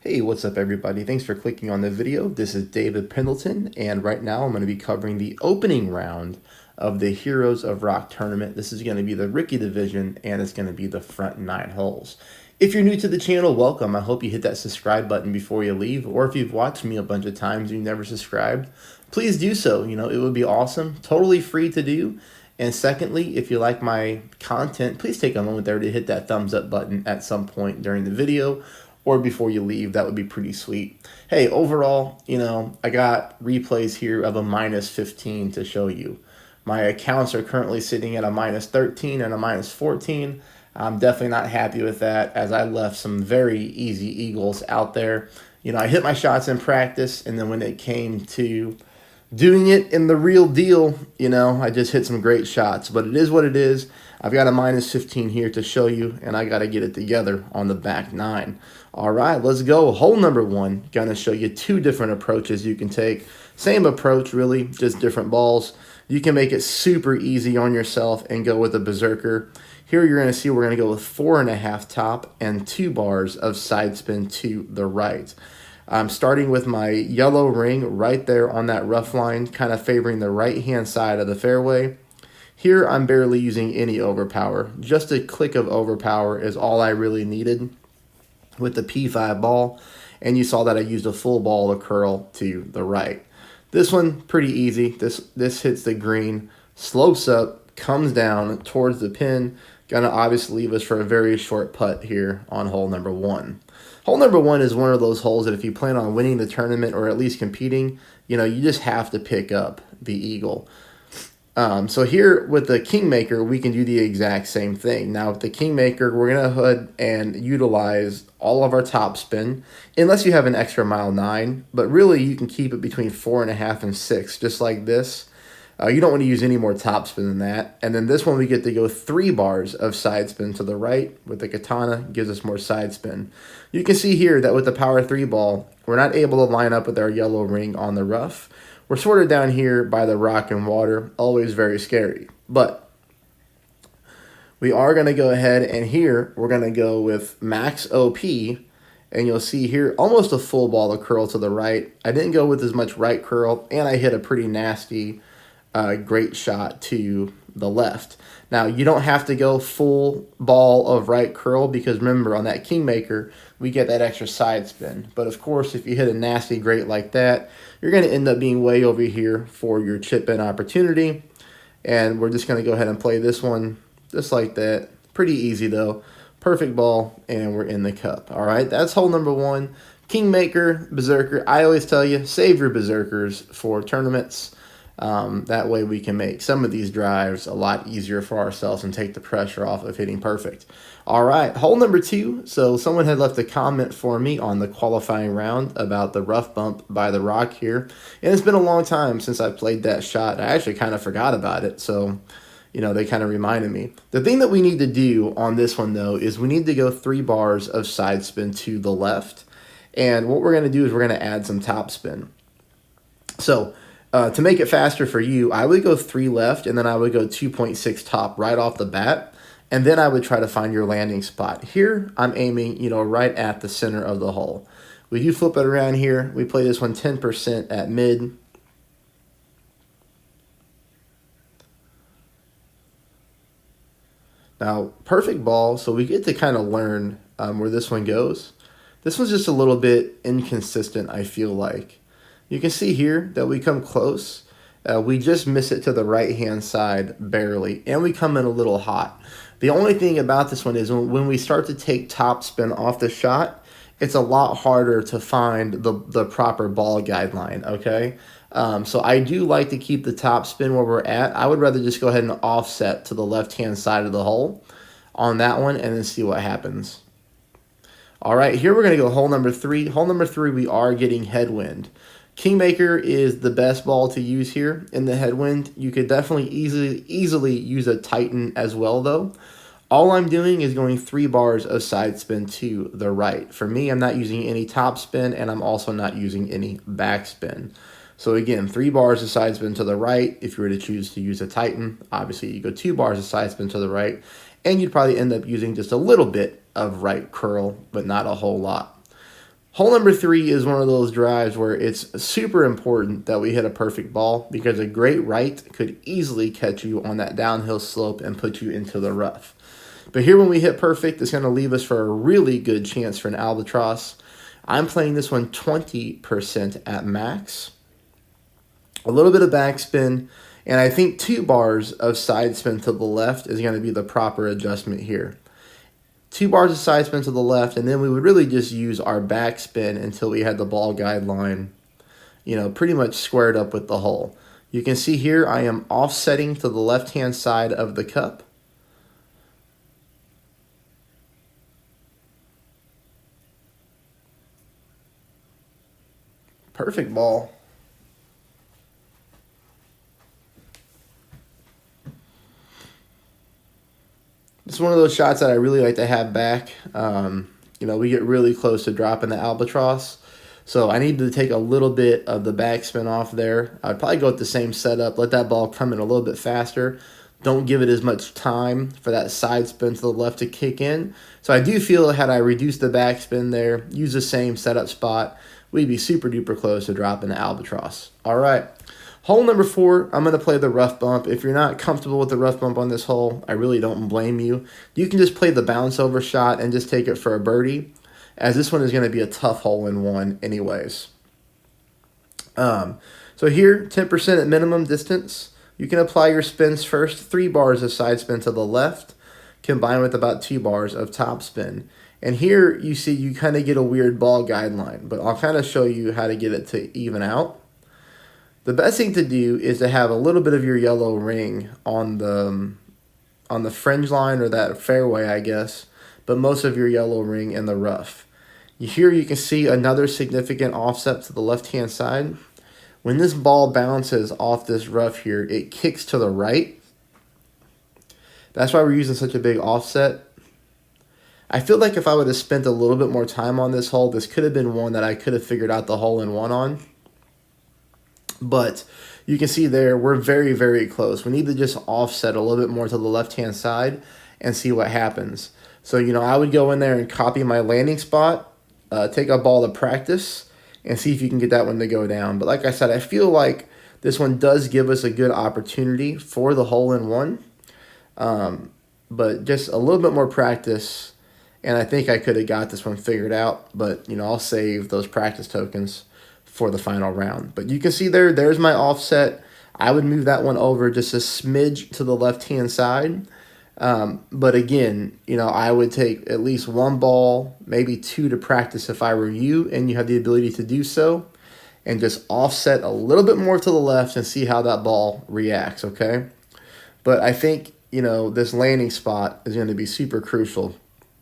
Hey, what's up everybody? Thanks for clicking on the video. This is David Pendleton, and right now I'm going to be covering the opening round of the Heroes of Rock tournament. This is going to be the rookie division, and it's going to be the front 9 holes. If you're new to the channel, welcome. I hope you hit that subscribe button before you leave, or if you've watched me a bunch of times and you never subscribed, please do so. It would be awesome. Totally free to do. And secondly, if you like my content, please take a moment there to hit that thumbs up button at some point during the video or before you leave. That would be pretty sweet. Hey, overall, I got replays here of a minus 15 to show you. My accounts are currently sitting at a minus 13 and a minus 14. I'm definitely not happy with that, as I left some very easy eagles out there. I hit my shots in practice, and then when it came to doing it in the real deal, I just hit some great shots. But it is what it is. I've got a minus 15 here to show you, and I got to get it together on the back 9. All right, let's go. Hole number 1, going to show you 2 different approaches you can take. Same approach, really, just different balls. You can make it super easy on yourself and go with a berserker. Here you're going to see we're going to go with 4.5 top and 2 bars of side spin to the right. I'm starting with my yellow ring right there on that rough line, kind of favoring the right-hand side of the fairway. Here I'm barely using any overpower. Just a click of overpower is all I really needed with the P5 ball, and you saw that I used a full ball to curl to the right. This one, pretty easy. This hits the green, slopes up, comes down towards the pin. Gonna obviously leave us for a very short putt here on hole number 1. Hole number 1 is one of those holes that if you plan on winning the tournament or at least competing, you just have to pick up the eagle. So here with the Kingmaker, we can do the exact same thing. Now with the Kingmaker, we're going to go ahead and utilize all of our top spin, unless you have an extra mile 9, but really you can keep it between 4.5 and 6, just like this. You don't want to use any more top spin than that. And then this one, we get to go 3 bars of side spin to the right with the Katana, gives us more side spin. You can see here that with the power 3 ball, we're not able to line up with our yellow ring on the rough. We're sort of down here by the rock and water, always very scary. But we are going to go ahead, and here we're going to go with max OP, and you'll see here almost a full ball of curl to the right. I didn't go with as much right curl, and I hit a pretty nasty great shot to the left. Now, you don't have to go full ball of right curl, because remember, on that Kingmaker, we get that extra side spin. But of course, if you hit a nasty great like that, you're going to end up being way over here for your chip-in opportunity. And we're just going to go ahead and play this one just like that. Pretty easy, though. Perfect ball, and we're in the cup. All right, that's hole number 1. Kingmaker, berserker. I always tell you, save your berserkers for tournaments. That way we can make some of these drives a lot easier for ourselves and take the pressure off of hitting perfect. All right, hole number 2. So someone had left a comment for me on the qualifying round about the rough bump by the rock here. And it's been a long time since I played that shot. I actually kind of forgot about it. So, they kind of reminded me. The thing that we need to do on this one, though, is we need to go 3 bars of side spin to the left. And what we're going to do is we're going to add some top spin. So, to make it faster for you, I would go 3 left, and then I would go 2.6 top right off the bat, and then I would try to find your landing spot. Here, I'm aiming, right at the center of the hole. We do flip it around here. We play this one 10% at mid. Now, perfect ball, so we get to kind of learn where this one goes. This one's just a little bit inconsistent, I feel like. You can see here that we come close. We just miss it to the right-hand side barely, and we come in a little hot. The only thing about this one is when we start to take top spin off the shot, it's a lot harder to find the proper ball guideline, okay? So I do like to keep the top spin where we're at. I would rather just go ahead and offset to the left-hand side of the hole on that one and then see what happens. All right, here we're going to go hole number 3. Hole number 3, we are getting headwind. Kingmaker is the best ball to use here in the headwind. You could definitely easily use a Titan as well, though. All I'm doing is going 3 bars of side spin to the right. For me, I'm not using any top spin, and I'm also not using any back spin. So again, 3 bars of side spin to the right. If you were to choose to use a Titan, obviously you go 2 bars of side spin to the right, and you'd probably end up using just a little bit of right curl, but not a whole lot. Hole number 3 is one of those drives where it's super important that we hit a perfect ball, because a great right could easily catch you on that downhill slope and put you into the rough. But here when we hit perfect, it's going to leave us for a really good chance for an albatross. I'm playing this one 20% at max. A little bit of backspin, and I think 2 bars of side spin to the left is going to be the proper adjustment here. 2 bars of side spin to the left, and then we would really just use our backspin until we had the ball guide line, pretty much squared up with the hole. You can see here I am offsetting to the left-hand side of the cup. Perfect ball. It's one of those shots that I really like to have back. We get really close to dropping the albatross, so I need to take a little bit of the backspin off there. I'd probably go with the same setup, let that ball come in a little bit faster. Don't give it as much time for that side spin to the left to kick in. So I do feel had I reduced the backspin there, use the same setup spot, we'd be super duper close to dropping the albatross. All right. Hole number 4, I'm going to play the rough bump. If you're not comfortable with the rough bump on this hole, I really don't blame you. You can just play the bounce over shot and just take it for a birdie, as this one is going to be a tough hole-in-one anyways. So here, 10% at minimum distance. You can apply your spins first, 3 bars of side spin to the left, combined with about 2 bars of top spin. And here you see you kind of get a weird ball guideline, but I'll kind of show you how to get it to even out. The best thing to do is to have a little bit of your yellow ring on the fringe line, or that fairway, I guess, but most of your yellow ring in the rough. Here you can see another significant offset to the left-hand side. When this ball bounces off this rough here, it kicks to the right. That's why we're using such a big offset. I feel like if I would have spent a little bit more time on this hole, this could have been one that I could have figured out the hole-in-one on. But you can see there, we're very, very close. We need to just offset a little bit more to the left-hand side and see what happens. So, I would go in there and copy my landing spot, take a ball to practice, and see if you can get that one to go down. But like I said, I feel like this one does give us a good opportunity for the hole-in-one. But just a little bit more practice, and I think I could have got this one figured out. But, I'll save those practice tokens for the final round. But you can see there's my offset. I would move that one over just a smidge to the left-hand side. But again, I would take at least 1 ball, maybe 2 to practice if I were you and you have the ability to do so, and just offset a little bit more to the left and see how that ball reacts, okay? But I think, this landing spot is going to be super crucial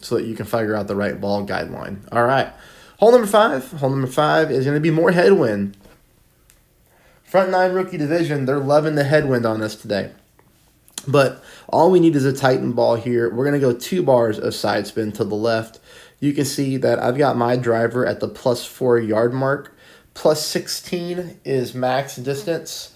so that you can figure out the right ball guideline. All right. Hole number 5. Hole number 5 is going to be more headwind. Front 9 rookie division, they're loving the headwind on us today. But all we need is a tightened ball here. We're going to go 2 bars of side spin to the left. You can see that I've got my driver at the +4 yard mark. +16 is max distance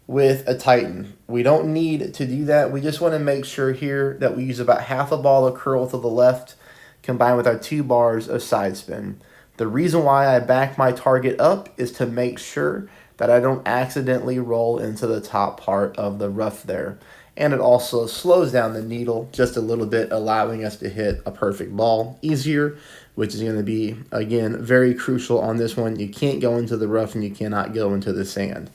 with a tighten. We don't need to do that. We just want to make sure here that we use about half a ball of curl to the left combined with our 2 bars of side spin. The reason why I back my target up is to make sure that I don't accidentally roll into the top part of the rough there. And it also slows down the needle just a little bit, allowing us to hit a perfect ball easier, which is going to be, again, very crucial on this one. You can't go into the rough and you cannot go into the sand.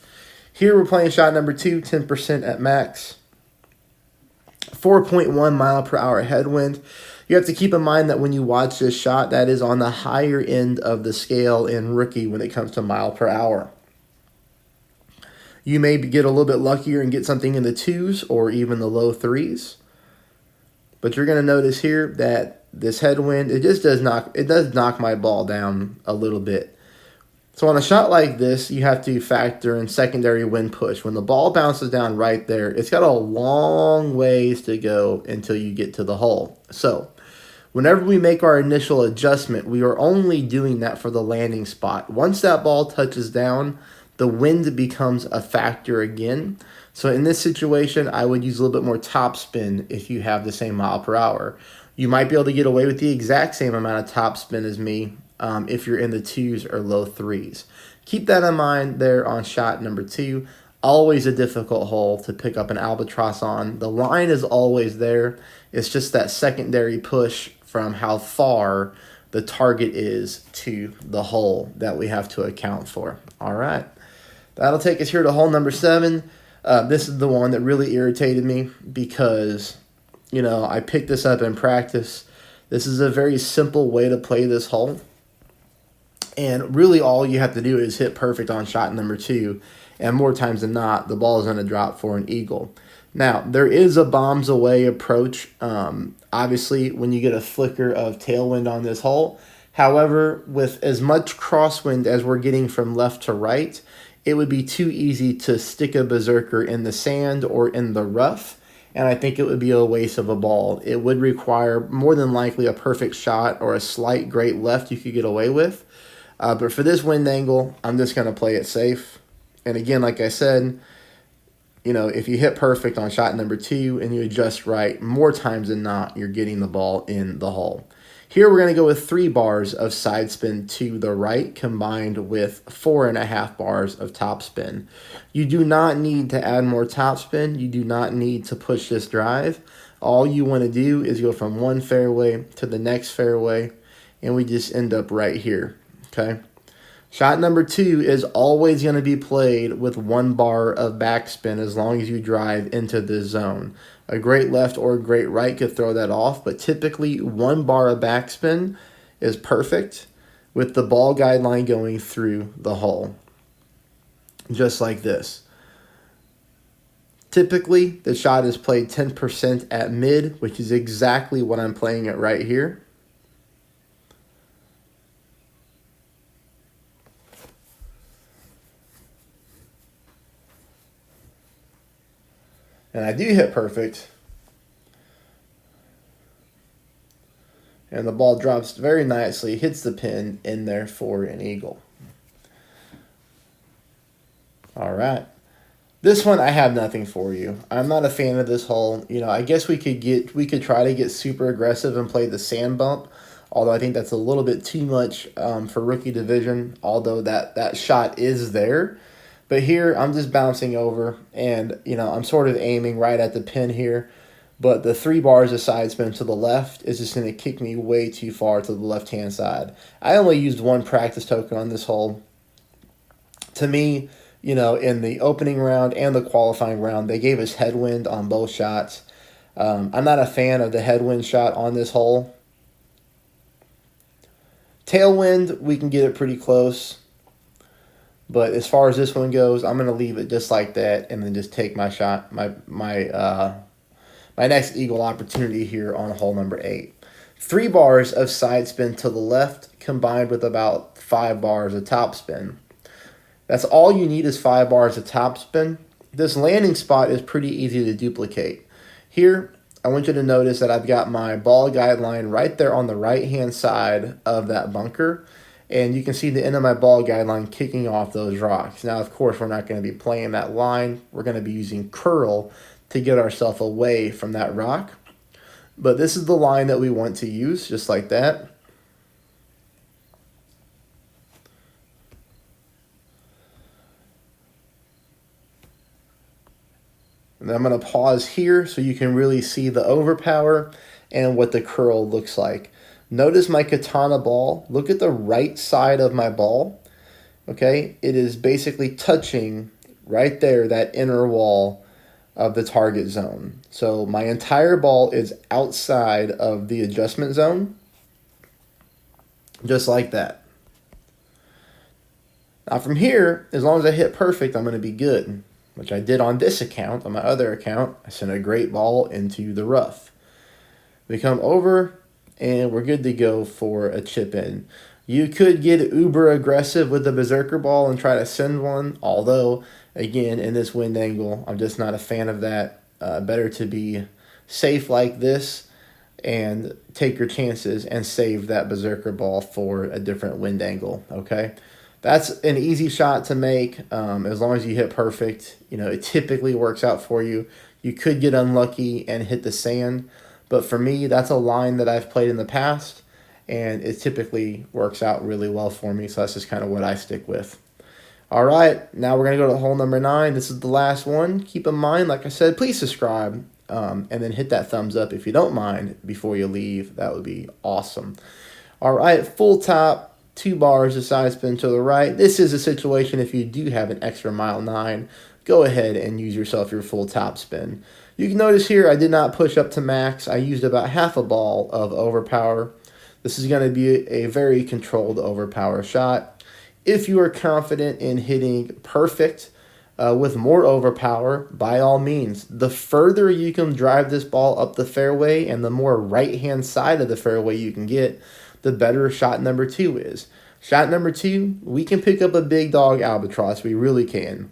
Here we're playing shot number 2, 10% at max. 4.1 mile per hour headwind. You have to keep in mind that when you watch this shot, that is on the higher end of the scale in rookie when it comes to mile per hour. You may get a little bit luckier and get something in the 2s or even the low 3s. But you're going to notice here that this headwind, it does knock my ball down a little bit. So on a shot like this, you have to factor in secondary wind push. When the ball bounces down right there, it's got a long ways to go until you get to the hole. So whenever we make our initial adjustment, we are only doing that for the landing spot. Once that ball touches down, the wind becomes a factor again. So in this situation, I would use a little bit more top spin if you have the same mile per hour. You might be able to get away with the exact same amount of top spin as me if you're in the 2s or low 3s. Keep that in mind there on shot number 2. Always a difficult hole to pick up an albatross on. The line is always there. It's just that secondary push from how far the target is to the hole that we have to account for. All right. That'll take us here to hole number 7. This is the one that really irritated me because, you know, I picked this up in practice. This is a very simple way to play this hole. And really all you have to do is hit perfect on shot number 2. And more times than not, the ball is going to drop for an eagle. Now, there is a bombs away approach, obviously, when you get a flicker of tailwind on this hole. However, with as much crosswind as we're getting from left to right, it would be too easy to stick a berserker in the sand or in the rough, and I think it would be a waste of a ball. It would require more than likely a perfect shot or a slight great left you could get away with. But for this wind angle, I'm just going to play it safe. And again, like I said, you know, if you hit perfect on shot number 2 and you adjust right, more times than not, you're getting the ball in the hole. Here we're going to go with 3 bars of side spin to the right combined with 4.5 bars of top spin. You do not need to add more top spin. You do not need to push this drive. All you want to do is go from one fairway to the next fairway, and we just end up right here, okay? Shot number 2 is always going to be played with 1 bar of backspin as long as you drive into this zone. A great left or a great right could throw that off, but typically 1 bar of backspin is perfect with the ball guideline going through the hole, just like this. Typically, the shot is played 10% at mid, which is exactly what I'm playing it right here. And I do hit perfect. And the ball drops very nicely, hits the pin in there for an eagle. All right. This one, I have nothing for you. I'm not a fan of this hole. You know, I guess we could try to get super aggressive and play the sand bump, although I think that's a little bit too much for rookie division, although that shot is there. But here, I'm just bouncing over, and, you know, I'm sort of aiming right at the pin here. But the 3 bars of side spin to the left is just going to kick me way too far to the left-hand side. I only used 1 practice token on this hole. To me, you know, in the opening round and the qualifying round, they gave us headwind on both shots. I'm not a fan of the headwind shot on this hole. Tailwind, we can get it pretty close. But as far as this one goes, I'm going to leave it just like that and then just take my shot, my next eagle opportunity here on hole number 8. 3 bars of side spin to the left combined with about 5 bars of top spin. That's all you need is 5 bars of top spin. This landing spot is pretty easy to duplicate. Here, I want you to notice that I've got my ball guideline right there on the right-hand side of that bunker. And you can see the end of my ball guideline kicking off those rocks. Now, of course, we're not going to be playing that line. We're going to be using curl to get ourselves away from that rock. But this is the line that we want to use, just like that. And I'm going to pause here so you can really see the overpower and what the curl looks like. Notice my katana ball. Look at the right side of my ball. Okay, it is basically touching right there, that inner wall of the target zone. So my entire ball is outside of the adjustment zone, just like that. Now from here, as long as I hit perfect, I'm going to be good, which I did on this account. On my other account, I sent a great ball into the rough. We come over, and we're good to go for a chip in. You could get uber aggressive with the berserker ball and try to send one, although, again, in this wind angle, I'm just not a fan of that. Better to be safe like this and take your chances and save that berserker ball for a different wind angle, okay? That's an easy shot to make as long as you hit perfect. You know, it typically works out for you. You could get unlucky and hit the sand, but for me, that's a line that I've played in the past, and it typically works out really well for me, so that's just kind of what I stick with. All right, now we're going to go to hole number 9. This is the last one. Keep in mind, like I said, please subscribe, and then hit that thumbs up if you don't mind before you leave. That would be awesome. All right, full top, 2 bars, a side spin to the right. This is a situation if you do have an extra mile 9, go ahead and use yourself your full top spin. You can notice here I did not push up to max. I used about half a ball of overpower. This is going to be a very controlled overpower shot. If you are confident in hitting perfect with more overpower, by all means, the further you can drive this ball up the fairway and the more right-hand side of the fairway you can get, the better shot number 2 is. Shot number 2, we can pick up a big dog albatross. We really can.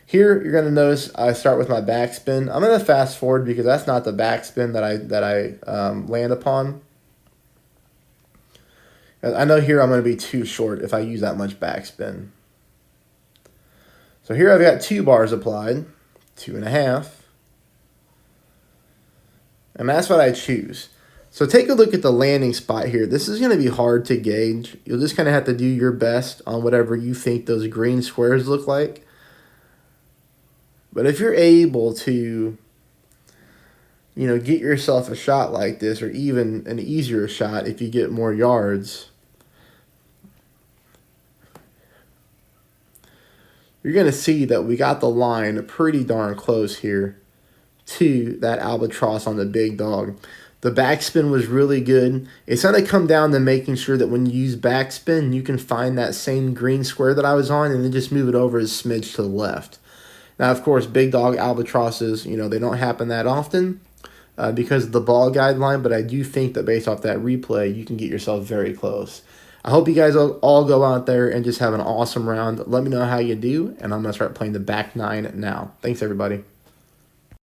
Here, you're going to notice I start with my backspin. I'm going to fast forward because that's not the backspin that I land upon. I know here I'm going to be too short if I use that much backspin. So here I've got 2 bars applied, 2.5. And that's what I choose. So take a look at the landing spot here. This is going to be hard to gauge. You'll just kind of have to do your best on whatever you think those green squares look like. But if you're able to, get yourself a shot like this, or even an easier shot if you get more yards, you're going to see that we got the line pretty darn close here to that albatross on the big dog. The backspin was really good. It's going to come down to making sure that when you use backspin, you can find that same green square that I was on and then just move it over a smidge to the left. Now, of course, big dog albatrosses, they don't happen that often because of the ball guideline, but I do think that based off that replay, you can get yourself very close. I hope you guys all go out there and just have an awesome round. Let me know how you do, and I'm going to start playing the back 9 now. Thanks, everybody.